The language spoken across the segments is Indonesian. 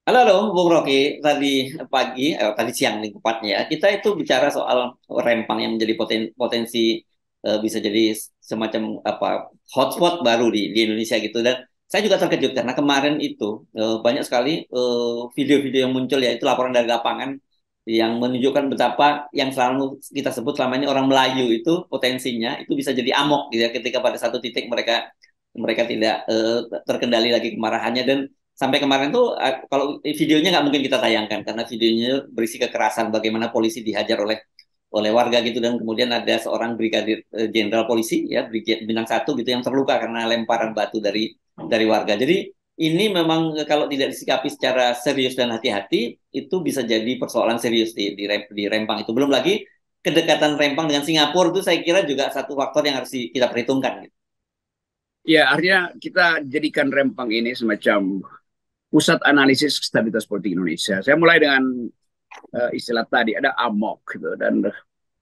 Halo, halo, Bung Rocky. Tadi siang nih tepatnya, kita itu bicara soal Rempang yang menjadi potensi bisa jadi semacam apa hotspot baru di Indonesia gitu. Dan saya juga terkejut karena kemarin itu banyak sekali video-video yang muncul ya itu laporan dari lapangan yang menunjukkan betapa yang selalu kita sebut selama ini orang Melayu itu potensinya itu bisa jadi amok gitu ya ketika pada satu titik mereka mereka tidak terkendali lagi kemarahannya dan sampai kemarin tuh kalau videonya nggak mungkin kita tayangkan karena videonya berisi kekerasan bagaimana polisi dihajar oleh oleh warga gitu dan kemudian ada seorang brigadir jenderal polisi ya bintang satu gitu yang terluka karena lemparan batu dari warga. Jadi ini memang kalau tidak disikapi secara serius dan hati-hati itu bisa jadi persoalan serius di Rempang itu. Belum lagi kedekatan Rempang dengan Singapura itu saya kira juga satu faktor yang harus kita perhitungkan. Gitu. Ya, artinya kita jadikan Rempang ini semacam pusat analisis stabilitas politik Indonesia. Saya mulai dengan istilah tadi, ada AMOK gitu. Dan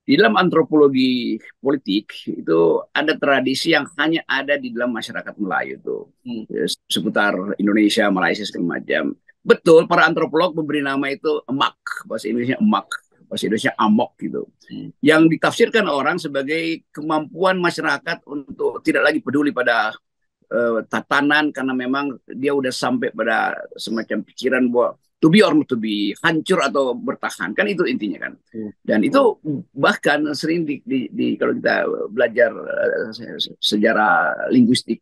di dalam antropologi politik itu ada tradisi yang hanya ada di dalam masyarakat Melayu tuh. Hmm. Ya, seputar Indonesia, Malaysia segala macam. Betul, para antropolog memberi nama itu emak, bahasa Indonesia emak, bahasa Indonesia amok gitu. Hmm. Yang ditafsirkan orang sebagai kemampuan masyarakat untuk tidak lagi peduli pada tatanan karena memang dia udah sampai pada semacam pikiran bahwa to be or not to be, hancur atau bertahan, kan itu intinya kan. Hmm. Dan itu bahkan sering kalau kita belajar sejarah linguistik,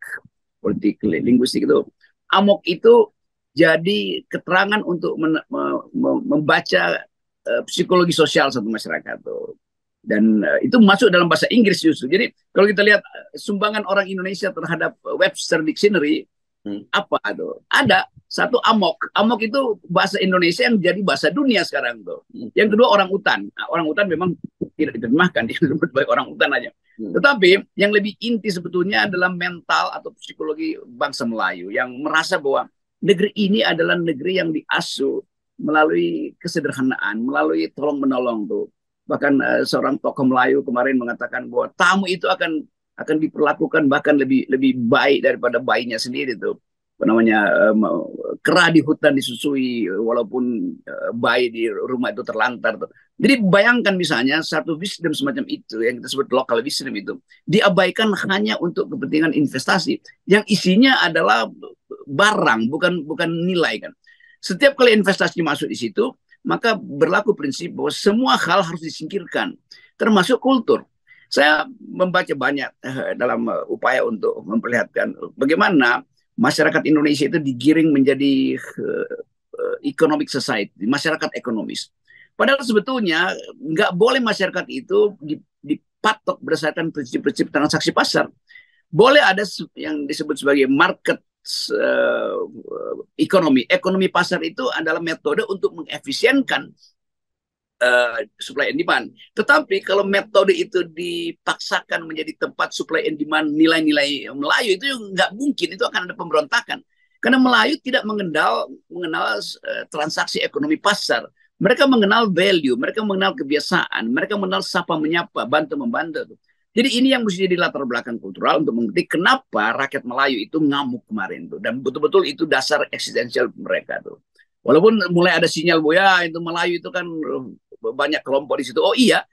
politik linguistik itu, amok itu jadi keterangan untuk membaca psikologi sosial satu masyarakat tuh. Dan itu masuk dalam bahasa Inggris justru. Jadi kalau kita lihat sumbangan orang Indonesia terhadap Webster Dictionary, Hmm. apa tuh? Ada satu amok. Amok itu bahasa Indonesia yang jadi bahasa dunia sekarang tuh. Hmm. Yang kedua orang utan. Nah, orang utan memang tidak diterjemahkan, disebut sebagai orang utan aja. Hmm. Tetapi yang lebih inti sebetulnya adalah mental atau psikologi bangsa Melayu yang merasa bahwa negeri ini adalah negeri yang diasuh melalui kesederhanaan, melalui tolong menolong tuh. Bahkan seorang tokoh Melayu kemarin mengatakan bahwa tamu itu akan diperlakukan bahkan lebih lebih baik daripada bayinya sendiri tuh. Apa namanya, kera di hutan disusui walaupun bayi di rumah itu terlantar tuh. Jadi bayangkan misalnya satu wisdom semacam itu yang kita sebut local wisdom itu diabaikan hanya untuk kepentingan investasi yang isinya adalah barang, bukan bukan nilai kan. Setiap kali investasi masuk di situ, maka berlaku prinsip bahwa semua hal harus disingkirkan, termasuk kultur. Saya membaca banyak dalam upaya untuk memperlihatkan bagaimana masyarakat Indonesia itu digiring menjadi economic society, masyarakat ekonomis. Padahal sebetulnya nggak boleh masyarakat itu dipatok berdasarkan prinsip-prinsip transaksi pasar. Boleh ada yang disebut sebagai market uh, ekonomi. Ekonomi pasar itu adalah metode untuk mengefisienkan supply and demand. Tetapi kalau metode itu dipaksakan menjadi tempat supply and demand nilai-nilai Melayu itu nggak mungkin, itu akan ada pemberontakan. Karena Melayu tidak mengenal transaksi ekonomi pasar. Mereka mengenal value, mereka mengenal kebiasaan, mereka mengenal sapa menyapa, bantu membantu. Jadi ini yang mesti jadi latar belakang kultural untuk mengerti kenapa rakyat Melayu itu ngamuk kemarin tuh, dan betul-betul itu dasar eksistensial mereka tuh. Walaupun mulai ada sinyal bahwa ya itu Melayu itu kan banyak kelompok di situ. Oh iya,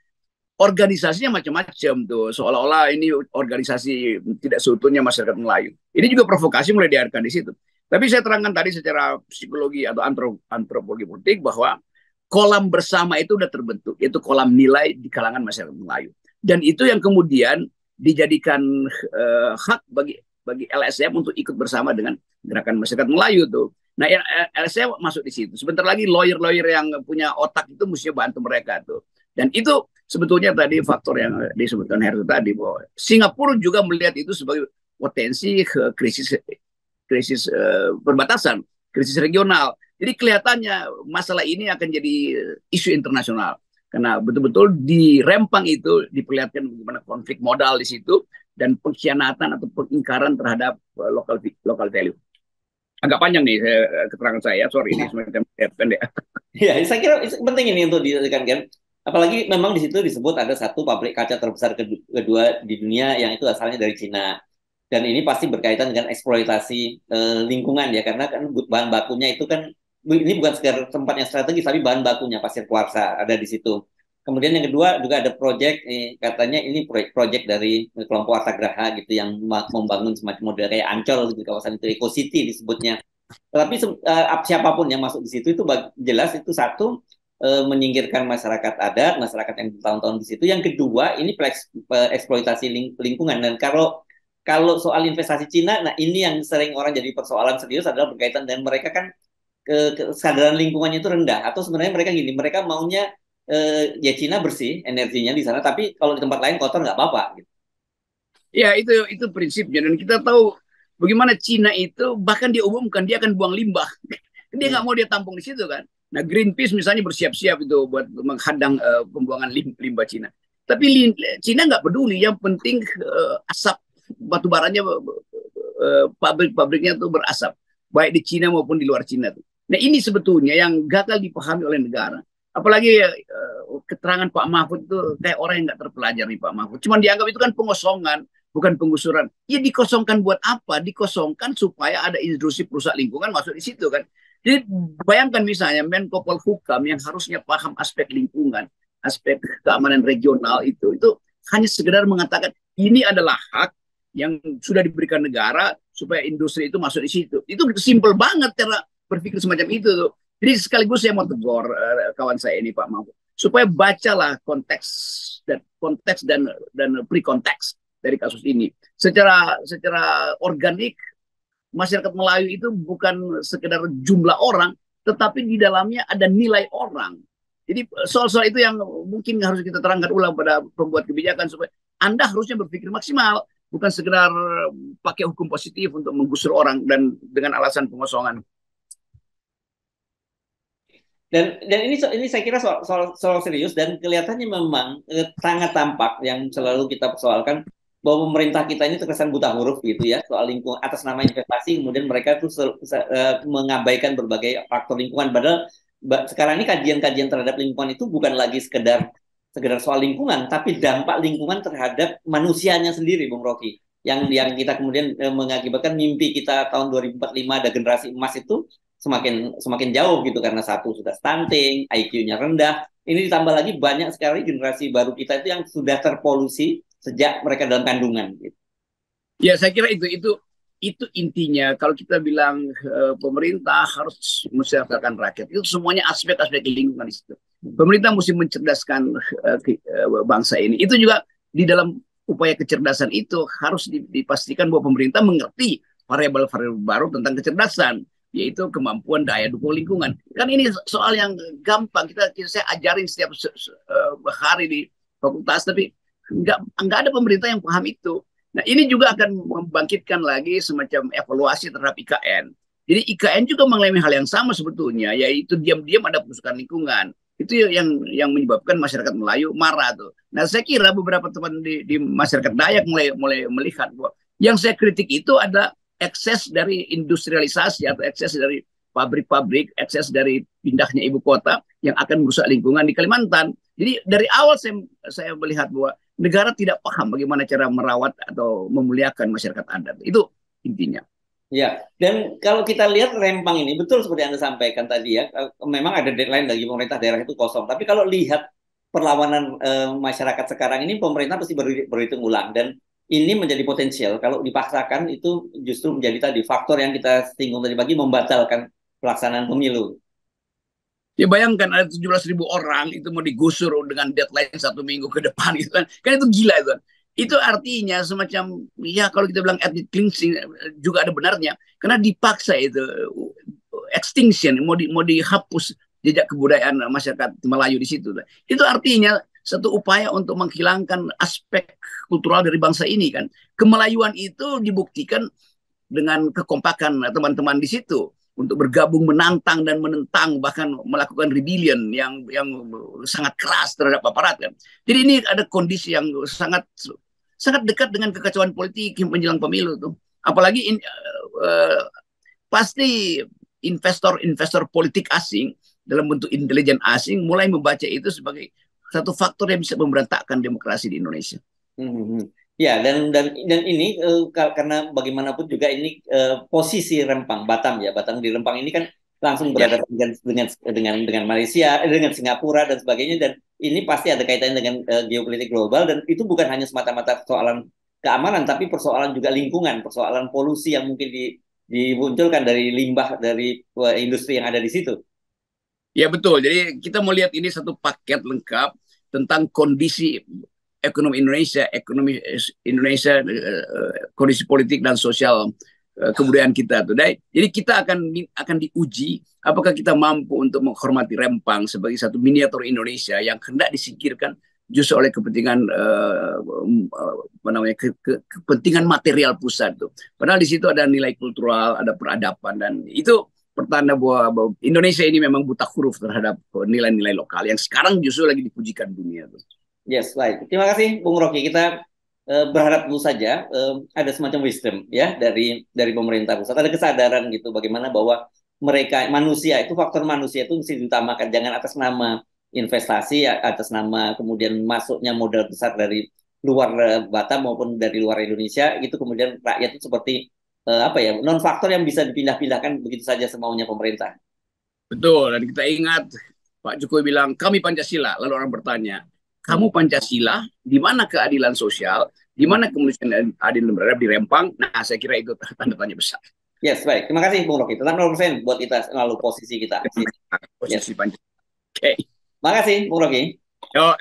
organisasinya macam-macam tuh. Seolah-olah ini organisasi tidak seutuhnya masyarakat Melayu. Ini juga provokasi mulai diarahkan di situ. Tapi saya terangkan tadi secara psikologi atau antropologi politik bahwa kolam bersama itu sudah terbentuk, yaitu kolam nilai di kalangan masyarakat Melayu. Dan itu yang kemudian dijadikan hak bagi LSM untuk ikut bersama dengan gerakan masyarakat Melayu tuh. Nah, LSM masuk di situ. Sebentar lagi lawyer-lawyer yang punya otak itu mestinya bantu mereka tuh. Dan itu sebetulnya tadi faktor yang disebutkan Heru tadi bahwa Singapura juga melihat itu sebagai potensi krisis krisis perbatasan, krisis regional. Jadi kelihatannya masalah ini akan jadi isu internasional karena betul-betul di Rempang itu diperlihatkan bagaimana konflik modal di situ dan pengkhianatan atau pengingkaran terhadap local value. Agak panjang nih keterangan saya, sorry ini semacam pendek. Ya, saya kira penting ini untuk ditekankan. Apalagi memang di situ disebut ada satu pabrik kaca terbesar kedua di dunia yang itu asalnya dari Cina. Dan ini pasti berkaitan dengan eksploitasi lingkungan ya, karena kan bahan bakunya itu kan ini bukan sekedar tempat yang strategis, tapi bahan bakunya pasir kuarsa ada di situ. Kemudian yang kedua juga ada proyek, katanya ini proyek dari kelompok Artagraha gitu yang membangun semacam model kayak Ancol di kawasan itu, Eco City disebutnya. Tapi siapapun yang masuk di situ itu jelas itu satu, menyingkirkan masyarakat adat, masyarakat yang bertahun-tahun di situ. Yang kedua ini eksploitasi lingkungan. Dan kalau kalau soal investasi Cina, nah ini yang sering orang jadi persoalan serius adalah berkaitan dengan mereka kan kesadaran lingkungannya itu rendah. Atau sebenarnya mereka gini, mereka maunya ya Cina bersih energinya di sana, tapi kalau di tempat lain kotor nggak apa-apa. Gitu. Ya, itu prinsipnya. Dan kita tahu bagaimana Cina itu bahkan dia umumkan dia akan buang limbah. Dia nggak mau dia tampung di situ kan. Nah, Greenpeace misalnya bersiap-siap itu buat menghadang pembuangan limbah Cina. Tapi Cina nggak peduli. Yang penting asap batu baranya, pabrik-pabriknya tuh berasap. Baik di Cina maupun di luar Cina tuh. Nah, ini sebetulnya yang gagal dipahami oleh negara. Apalagi keterangan Pak Mahfud itu kayak orang yang nggak terpelajar nih Pak Mahfud. Cuman dianggap itu kan pengosongan, bukan penggusuran. Ya dikosongkan buat apa? Dikosongkan supaya ada industri perusak lingkungan masuk di situ kan. Jadi bayangkan misalnya Menko Polhukam yang harusnya paham aspek lingkungan, aspek keamanan regional itu hanya sekedar mengatakan ini adalah hak yang sudah diberikan negara supaya industri itu masuk di situ. Itu simple banget cara berpikir semacam itu tuh. Jadi sekaligus saya mau tegur kawan saya ini Pak Mahfud supaya bacalah konteks dan pre-konteks dari kasus ini. Secara organik masyarakat Melayu itu bukan sekedar jumlah orang, tetapi di dalamnya ada nilai orang. Jadi soal-soal itu yang mungkin harus kita terangkan ulang pada pembuat kebijakan supaya Anda harusnya berpikir maksimal, bukan sekedar pakai hukum positif untuk menggusur orang dan dengan alasan pengosongan. Dan ini saya kira soal serius dan kelihatannya memang sangat tampak yang selalu kita persoalkan bahwa pemerintah kita ini terkesan buta huruf gitu ya soal lingkungan atas nama investasi, kemudian mereka tuh mengabaikan berbagai faktor lingkungan, padahal sekarang ini kajian-kajian terhadap lingkungan itu bukan lagi sekedar soal lingkungan, tapi dampak lingkungan terhadap manusianya sendiri, Bung Rocky, yang kita kemudian mengakibatkan mimpi kita tahun 2045 ada generasi emas itu semakin jauh gitu, karena satu sudah stunting, IQ-nya rendah. Ini ditambah lagi banyak sekali generasi baru kita itu yang sudah terpolusi sejak mereka dalam kandungan. Gitu. Ya, saya kira itu intinya. Kalau kita bilang pemerintah harus mensejahterakan rakyat, itu semuanya aspek-aspek lingkungan di situ. Pemerintah mesti mencerdaskan bangsa ini. Itu juga di dalam upaya kecerdasan itu harus dipastikan bahwa pemerintah mengerti variabel-variabel baru tentang kecerdasan, yaitu kemampuan daya dukung lingkungan. Kan ini soal yang gampang. Saya ajarin setiap hari di fakultas, tapi nggak ada pemerintah yang paham itu. Nah, ini juga akan membangkitkan lagi semacam evaluasi terhadap IKN. Jadi IKN juga mengalami hal yang sama sebetulnya, yaitu diam-diam ada perusakan lingkungan. Itu yang menyebabkan masyarakat Melayu marah tuh. Nah, saya kira beberapa teman di masyarakat Dayak mulai melihat bahwa yang saya kritik itu ada ekses dari industrialisasi atau ekses dari pabrik-pabrik, ekses dari pindahnya ibu kota yang akan merusak lingkungan di Kalimantan. Jadi dari awal saya melihat bahwa negara tidak paham bagaimana cara merawat atau memuliakan masyarakat adat. Itu intinya. Ya, dan kalau kita lihat Rempang ini, betul seperti Anda sampaikan tadi ya, memang ada deadline bagi pemerintah daerah itu kosong. Tapi kalau lihat perlawanan masyarakat sekarang ini, pemerintah pasti berhitung ulang. Dan ini menjadi potensial, kalau dipaksakan itu justru menjadi tadi faktor yang kita singgung tadi pagi, membatalkan pelaksanaan pemilu. Ya bayangkan ada 17.000 orang itu mau digusur dengan deadline 1 minggu ke depan gitu kan. Kan itu gila itu kan. Itu artinya semacam ya kalau kita bilang ethnic cleansing juga ada benarnya karena dipaksa itu extinction mau dihapus jejak kebudayaan masyarakat Melayu di situ. Itu artinya satu upaya untuk menghilangkan aspek kultural dari bangsa ini kan. Kemelayuan itu dibuktikan dengan kekompakan teman-teman di situ untuk bergabung menantang dan menentang bahkan melakukan rebellion yang sangat keras terhadap aparat kan. Jadi ini ada kondisi yang sangat dekat dengan kekacauan politik menjelang pemilu tuh. Apalagi pasti investor politik asing dalam bentuk intelijen asing mulai membaca itu sebagai satu faktor yang bisa memberantakkan demokrasi di Indonesia. Ya, dan ini karena bagaimanapun juga ini posisi Rempang, Batam di Rempang ini kan langsung Ya, berhadapan dengan Malaysia, dengan Singapura dan sebagainya, dan ini pasti ada kaitannya dengan geopolitik global, dan itu bukan hanya semata-mata persoalan keamanan, tapi persoalan juga lingkungan, persoalan polusi yang mungkin dimunculkan dari limbah dari industri yang ada di situ. ya betul. Jadi kita mau lihat ini satu paket lengkap tentang kondisi ekonomi Indonesia, kondisi politik dan sosial kebudayaan kita tuh. Jadi kita akan diuji apakah kita mampu untuk menghormati Rempang sebagai satu miniatur Indonesia yang hendak disingkirkan justru oleh kepentingan apa namanya kepentingan material pusat tuh. Padahal di situ ada nilai kultural, ada peradaban, dan itu pertanda bahwa Indonesia ini memang buta huruf terhadap nilai-nilai lokal yang sekarang justru lagi dipujikan dunia tuh. Yes, baik. Terima kasih, Bung Rocky. Kita berharap dulu saja ada semacam wisdom ya dari pemerintah pusat, ada kesadaran gitu bagaimana bahwa mereka manusia itu faktor manusia itu mesti diutamakan, jangan atas nama investasi, atas nama kemudian masuknya modal besar dari luar Batam maupun dari luar Indonesia, itu kemudian rakyat itu seperti apa ya, non faktor yang bisa dipindah-pindahkan begitu saja semaunya pemerintah. Betul, dan kita ingat Pak Jokowi bilang kami Pancasila, lalu orang bertanya, Hmm. kamu Pancasila, di mana keadilan sosial, di Hmm. mana kemanusiaan adil dan beradab di Rempang? Nah, saya kira itu tanda tanya besar. Yes, baik. Terima kasih, Bung Rocky. Tetap 0% buat kita selalu posisi kita. Yes. Posisi Pancasila. Oke. Okay. Makasih, Bung Rocky. Yo,